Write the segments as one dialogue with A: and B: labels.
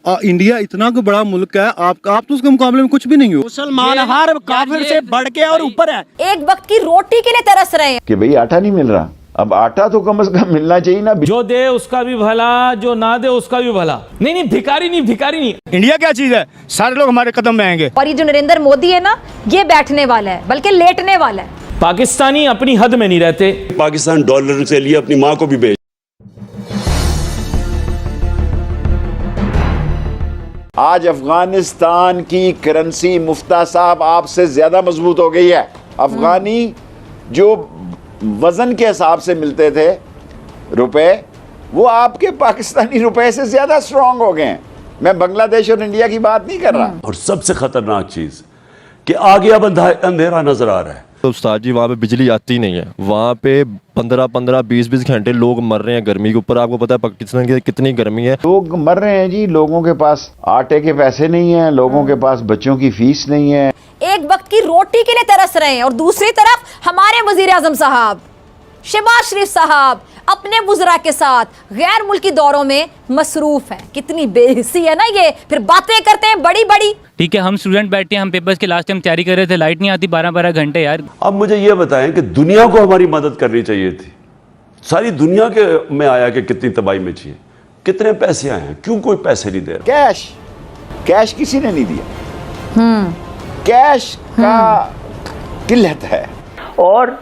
A: India इतना को बड़ा मुल्क है, आप तो उसके मुकाबले में कुछ भी नहीं हो।
B: मुसलमान हर काफिर से बढ़ के और ऊपर है।
C: एक वक्त की रोटी के लिए तरस रहे हैं
D: कि भाई आटा नहीं मिल रहा, अब आटा तो कम से कम मिलना चाहिए ना।
E: जो दे उसका भी भला, जो ना दे उसका भी भला। नहीं, भिखारी नहीं।
B: इंडिया क्या चीज है, सारे लोग हमारे कदम में आएंगे।
C: और ये जो नरेंद्र मोदी है ना, ये बैठने वाला है, बल्कि लेटने वाला है।
E: पाकिस्तानी अपनी हद में नहीं रहते।
F: पाकिस्तान डॉलर से लिए अपनी माँ को भी बेच।
D: आज अफगानिस्तान की करेंसी मुफ्ता साहब आपसे ज्यादा मजबूत हो गई है। अफगानी जो वजन के हिसाब से मिलते थे रुपए, वो आपके पाकिस्तानी रुपए से ज्यादा स्ट्रांग हो गए हैं। मैं बांग्लादेश और इंडिया की बात नहीं कर रहा।
F: और सबसे खतरनाक चीज कि आगे अब अंधेरा नजर आ रहा है।
G: तो उस्ताद जी वहाँ पे बिजली आती नहीं है, वहाँ पे 15-15, 20-20 घंटे लोग मर रहे हैं गर्मी के ऊपर। आपको पता है पाकिस्तान की कितनी गर्मी है।
D: लोग मर रहे हैं जी, लोगों के पास आटे के पैसे नहीं है, लोगों के पास बच्चों की फीस नहीं है।
C: एक वक्त की रोटी के लिए तरस रहे हैं, और दूसरी तरफ हमारे वजीर आजम साहब शहबाज शरीफ साहब अपने वुज़रा के साथ गैर मुल्की दौरों में मसरूफ हैं। कितनी बेहिस्सी है ना ये, फिर बातें करते हैं बड़ी बड़ी।
H: ठीक है, हम स्टूडेंट बैठे हैं, हम पेपर्स के लास्ट टाइम तैयारी कर रहे थे, लाइट नहीं आती 12-12 घंटे यार।
F: अब मुझे ये बताएं कि दुनिया को हमारी मदद करनी चाहिए थी, सारी दुनिया के में आया कि कितनी तबाही में चाहिए, कितने पैसे आए हैं, क्यों कोई पैसे नहीं दे रहा।
D: कैश किसी ने नहीं दिया। कैश का किल्लत है
I: और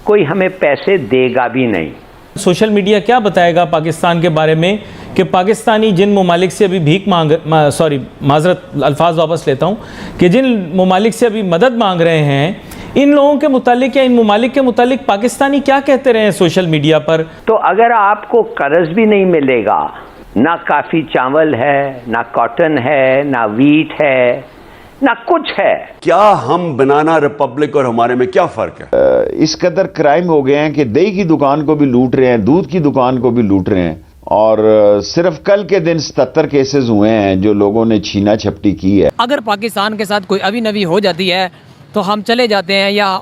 I: कोई हमें पैसे देगा भी नहीं।
E: सोशल मीडिया क्या बताएगा पाकिस्तान के बारे में कि पाकिस्तानी जिन ममालिक से अभी माजरत अल्फाज वापस लेता हूँ, कि जिन ममालिक से अभी मदद मांग रहे हैं, इन लोगों के मुतालिक या इन ममालिक के मुतालिक पाकिस्तानी क्या कहते रहे हैं सोशल मीडिया पर।
I: तो अगर आपको कर्ज भी नहीं मिलेगा, ना काफ़ी चावल है, ना कॉटन है, ना वीट है, ना कुछ है,
F: क्या हम बनाना रिपब्लिक और हमारे में क्या फर्क है।
D: इस कदर क्राइम हो गए हैं कि दही की दुकान को भी लूट रहे हैं, दूध की दुकान को भी लूट रहे हैं। और सिर्फ कल के दिन 77 केसेस हुए हैं जो लोगों ने छीना झपटी की है।
J: अगर पाकिस्तान के साथ कोई अवी-नवी हो जाती है तो हम चले जाते हैं या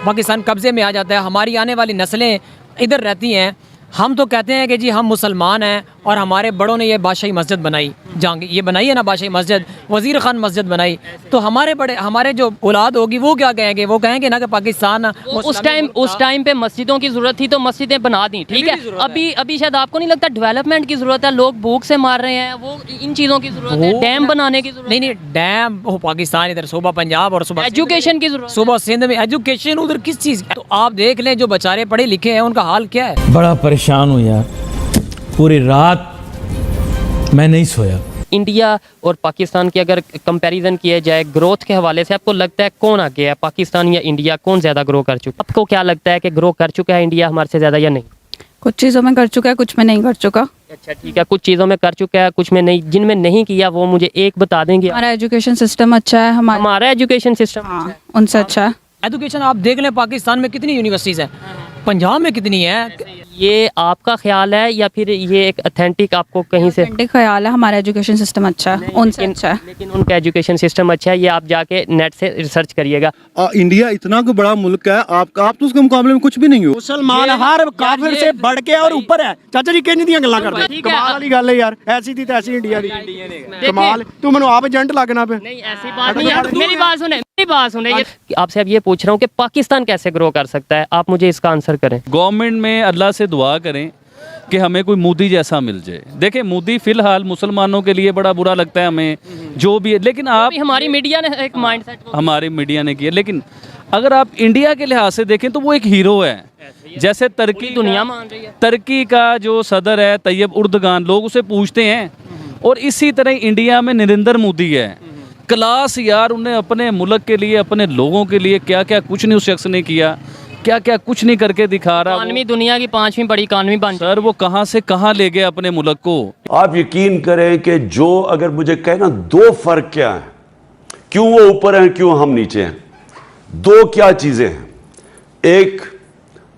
J: पाकिस्तान कब्जे में आ जाता है, हमारी आने वाली नस्लें इधर रहती हैं। हम तो कहते हैं कि जी हम मुसलमान हैं और हमारे बड़ों ने ये बादशाही मस्जिद बनाई, जहांगीर ये बनाई है ना बादशाही मस्जिद, वज़ीर खान मस्जिद बनाई, तो हमारे जो औलाद होगी वो क्या कहेंगे, वो कहेंगे ना कि पाकिस्तान
K: उस टाइम पे मस्जिदों की जरूरत थी तो मस्जिदें बना दी, ठीक है। अभी शायद आपको नहीं लगता डेवलपमेंट की जरूरत है, लोग भूख से मार रहे हैं, वो इन चीज़ों की जरूरत है, डैम बनाने की जरूरत।
J: नहीं डैम हो पाकिस्तान इधर, सुबह पंजाब और सुबह
K: एजुकेशन की जरूरत,
J: सुबह सिंध में एजुकेशन, उधर किस चीज़। तो आप देख लें जो बेचारे पढ़े लिखे हैं उनका हाल क्या है।
E: बड़ा परेशान हूँ यार, पूरी रात मैं नहीं सोया।
K: इंडिया और पाकिस्तान की अगर कंपैरिजन किया जाए ग्रोथ के हवाले से, आपको लगता है कौन आगे है, पाकिस्तान या इंडिया, कौन ज़्यादा ग्रो कर चुका? आपको क्या लगता है कि ग्रो कर चुका है इंडिया हमारे से ज़्यादा या नहीं?
L: कुछ चीज़ों में कर चुका है, कुछ में नहीं कर चुका।
K: अच्छा ठीक है, कुछ चीज़ों में कर चुका है, कुछ में नहीं। जिनमें नहीं किया वो मुझे एक बता देंगे।
L: हमारा एजुकेशन सिस्टम अच्छा है,
K: हमारा एजुकेशन सिस्टम
L: हाँ, उनसे अच्छा है।
J: एजुकेशन आप देख लें, पाकिस्तान में कितनी यूनिवर्सिटीज़ हैं, पंजाब में कितनी है।
K: ये आपका ख्याल है या फिर ये एक ऑथेंटिक आपको कहीं से?
L: ऑथेंटिक ख्याल है, हमारा एजुकेशन सिस्टम अच्छा है, उनसे अच्छा है।
K: लेकिन उनका एजुकेशन सिस्टम अच्छा है, ये आप जाके नेट से रिसर्च करिएगा।
A: इंडिया इतना को बड़ा मुल्क है, आप तो उसके मुकाबले में कुछ भी नहीं हो।
B: मुसलमान हर काफिर से बढ़ के और ऊपर है। चाचा जी किन्नी दियां गल्लां करदे, कमाल वाली गल है यार। ऐसी थी तैसी इंडिया दी कमाल। तू मैनू आप एजेंट लगना पे।
K: नहीं ऐसी बात नहीं है, मेरी बात सुने। आपसे अब ये पूछ रहा हूँ कि पाकिस्तान कैसे ग्रो कर सकता है, आप मुझे इसका आंसर करें।
M: गवर्नमेंट में अल्लाह से दुआ करें कि हमें कोई मोदी जैसा मिल जाए। देखिए मोदी फिलहाल मुसलमानों के लिए बड़ा बुरा लगता है हमें, जो भी है, लेकिन आप
K: हमारी मीडिया ने एक माइंडसेट
M: हमारी मीडिया ने किया, लेकिन अगर आप इंडिया के लिहाज से देखें तो वो एक हीरो है। जैसे
K: दुनिया मान रही है,
M: तुर्की का जो सदर है तैयब उर्दगान, लोग उसे पूछते हैं, और इसी तरह इंडिया में नरेंद्र मोदी है। क्लास यार, उन्हें अपने मुल्क के लिए, अपने लोगों के लिए क्या क्या कुछ नहीं उस शख्स ने किया, क्या क्या कुछ नहीं करके दिखा रहा।
K: इकानमी दुनिया की 5वीं बड़ी इकानमी बन,
M: सर वो कहाँ से कहाँ ले गए अपने मुल्क को।
F: आप यकीन करें कि जो अगर मुझे कहना दो फर्क क्या है, क्यों वो ऊपर हैं क्यों हम नीचे हैं, दो क्या चीजें हैं। एक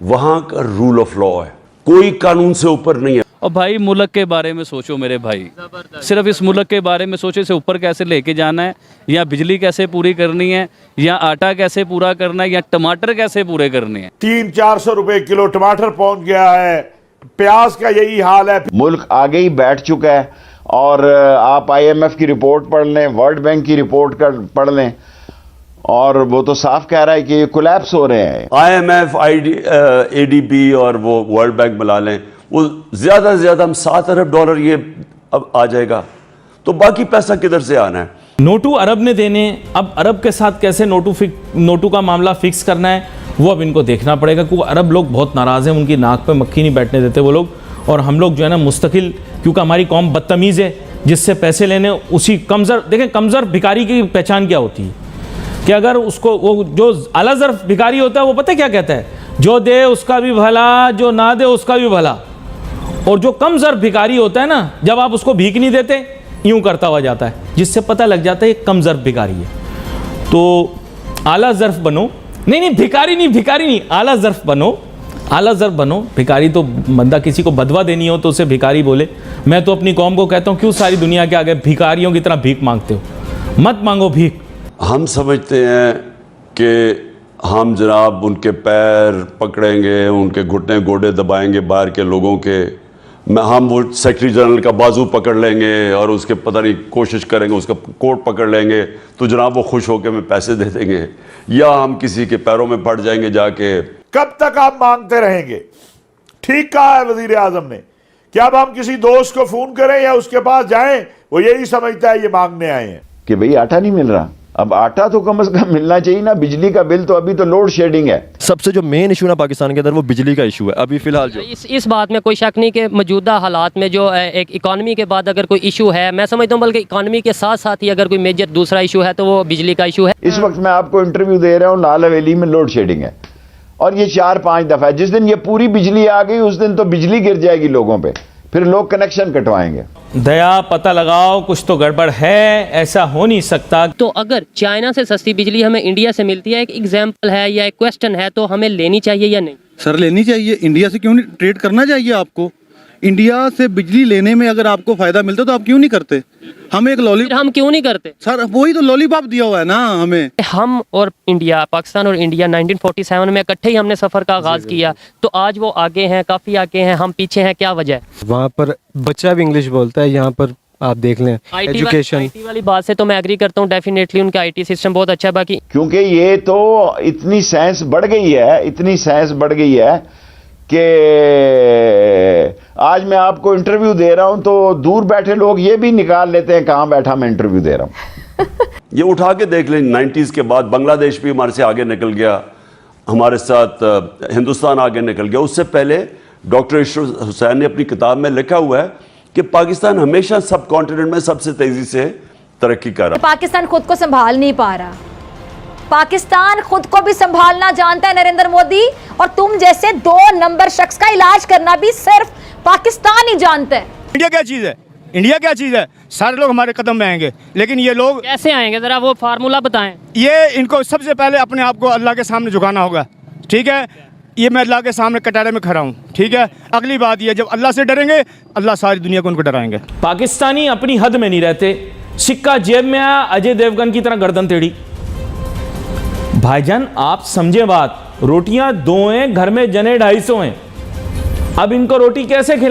F: वहां का रूल ऑफ लॉ है, कोई कानून से ऊपर नहीं है।
M: और भाई मुल्क के बारे में सोचो मेरे भाई, सिर्फ इस मुल्क के बारे में सोचो, इसे ऊपर कैसे लेके जाना है, या बिजली कैसे पूरी करनी है, या आटा कैसे पूरा करना है, या टमाटर कैसे पूरे करने हैं।
N: 300-400 रुपए किलो टमाटर पहुंच गया है, प्याज का यही हाल है।
D: मुल्क आगे ही बैठ चुका है और आप IMF की रिपोर्ट पढ़ लें, वर्ल्ड बैंक की रिपोर्ट पढ़ लें, और वो तो साफ कह रहा है कि ये कोलैप्स हो रहे हैं।
F: IMF, ADB और वो वर्ल्ड बैंक मिला लें, वो ज़्यादा से ज़्यादा हम $7 अरब ये अब आ जाएगा, तो बाकी पैसा किधर से आना है?
E: नोटू अरब ने देने, अब अरब के साथ कैसे नोटू का मामला फिक्स करना है वो अब इनको देखना पड़ेगा, क्योंकि अरब लोग बहुत नाराज़ हैं, उनकी नाक पे मक्खी नहीं बैठने देते वो लोग, और हम लोग जो है ना मुस्तकिल, क्योंकि हमारी कौम बदतमीज़ है, जिससे पैसे लेने उसी कमज़र, देखें कमज़र भिखारी की पहचान क्या होती है कि अगर उसको वो जो आला ज़र्फ़ भिखारी होता है वो पता है क्या कहता है, जो दे उसका भी भला, जो ना दे उसका भी भला, और जो कम ज़र्फ़ भिखारी होता है ना, जब आप उसको भीख नहीं देते यूं करता हुआ जाता है, जिससे पता लग जाता है ये कम ज़र्फ़ भिखारी है। तो आला ज़र्फ़ बनो, नहीं भिखारी नहीं, आला ज़र्फ़ बनो। भिखारी तो बंदा किसी को बदवा देनी हो तो उसे भिखारी बोले। मैं तो अपनी कौम को कहता हूँ, क्यों सारी दुनिया के आगे भिखारियों की तरह भीख मांगते हो, मत मांगो भीख। हम समझते हैं कि हम जनाब उनके पैर पकड़ेंगे, उनके घुटने गोडे दबाएंगे बाहर के लोगों के, हम वो सेक्रेटरी जनरल का बाजू पकड़ लेंगे और उसके पता नहीं कोशिश करेंगे, उसका कोट पकड़ लेंगे तो जनाब वो खुश होकर हमें पैसे दे देंगे, या हम किसी के पैरों में पड़ जाएंगे जाके।
N: कब तक आप मांगते रहेंगे? ठीक कहा है वजीर आजम ने कि अब हम किसी दोस्त को फोन करें या उसके पास जाएं, वो यही समझता है ये मांगने आए हैं
D: कि भाई आटा नहीं मिल रहा। अब आटा तो कम से कम मिलना चाहिए ना, बिजली का बिल तो अभी तो लोड शेडिंग है।
G: सबसे जो मेन इशू ना पाकिस्तान के अंदर वो बिजली का इशू है अभी फिलहाल। जो
K: इस बात में कोई शक नहीं कि मौजूदा हालात में जो एक इकॉनमी के बाद अगर कोई इशू है, मैं समझता हूँ बल्कि इकॉनमी के साथ साथ ही अगर कोई मेजर दूसरा इशू है तो वो बिजली का इशू है।
D: इस वक्त मैं आपको इंटरव्यू दे रहा हूँ, लाल हवेली में लोड शेडिंग है और ये 4-5 दफा है। जिस दिन ये पूरी बिजली आ गई उस दिन तो बिजली गिर जाएगी लोगों पे, फिर लोग कनेक्शन कटवाएंगे।
E: दया पता लगाओ, कुछ तो गड़बड़ है, ऐसा हो नहीं सकता।
K: तो अगर चाइना से सस्ती बिजली हमें इंडिया से मिलती है, एक एग्जाम्पल है या एक क्वेश्चन है, तो हमें लेनी चाहिए या नहीं?
A: सर लेनी चाहिए। इंडिया से क्यों नहीं ट्रेड करना चाहिए आपको? इंडिया से बिजली लेने में अगर आपको फायदा मिलता है तो आप क्यों नहीं करते? हम एक लॉलीपॉप,
K: हम क्यों नहीं करते
A: सर? वही तो लॉलीपॉप दिया हुआ है ना हमें।
K: हम और इंडिया, पाकिस्तान और इंडिया 1947 में इकट्ठे ही हमने सफर का आगाज किया, तो आज वो आगे हैं, काफी आगे हैं, हम पीछे हैं, क्या वजह है?
O: वहाँ पर बच्चा भी इंग्लिश बोलता है, यहाँ पर आप देख लें एजुकेशन।
K: IT वाली बात से तो मैं एग्री करता हूँ, डेफिनेटली उनका IT सिस्टम बहुत अच्छा है। बाकी
D: क्योंकि ये तो इतनी साइंस बढ़ गई है, कि आज मैं आपको इंटरव्यू दे रहा हूं तो दूर बैठे लोग ये भी निकाल लेते हैं कहां बैठा मैं इंटरव्यू दे रहा हूं।
F: ये उठा के देख लें, 90s के बाद बांग्लादेश भी हमारे से आगे निकल गया, हमारे साथ हिंदुस्तान आगे निकल गया। उससे पहले डॉक्टर इशरत हुसैन ने अपनी किताब में लिखा हुआ है कि पाकिस्तान हमेशा सब कॉन्टिनेंट में सबसे तेजी से तरक्की कर रहा है।
C: पाकिस्तान खुद को संभाल नहीं पा रहा, पाकिस्तान खुद को भी संभालना जानता है नरेंद्र मोदी, और तुम जैसे 2 नंबर शख्स का इलाज करना भी सिर्फ पाकिस्तान ही जानता है।
B: इंडिया क्या चीज़ है? इंडिया क्या चीज़ है? सारे लोग हमारे कदम में आएंगे, लेकिन ये लोग
K: कैसे आएंगे? जरा वो फार्मूला बताएं।
B: ये इनको सबसे पहले अपने आप को अल्लाह के सामने झुकाना होगा, ठीक है? ये मैं अल्लाह के सामने कटारे में खड़ा हूँ, ठीक है? अगली बात ये, जब अल्लाह से डरेंगे, अल्लाह सारी दुनिया को उनको डराएंगे।
E: पाकिस्तानी अपनी हद में नहीं रहते, सिक्का जेब में आया, अजय देवगन की तरह गर्दन टेढ़ी। भाईजान आप समझे बात, रोटियां 2 हैं, घर में जने 250 हैं, अब इनको रोटी कैसे खिला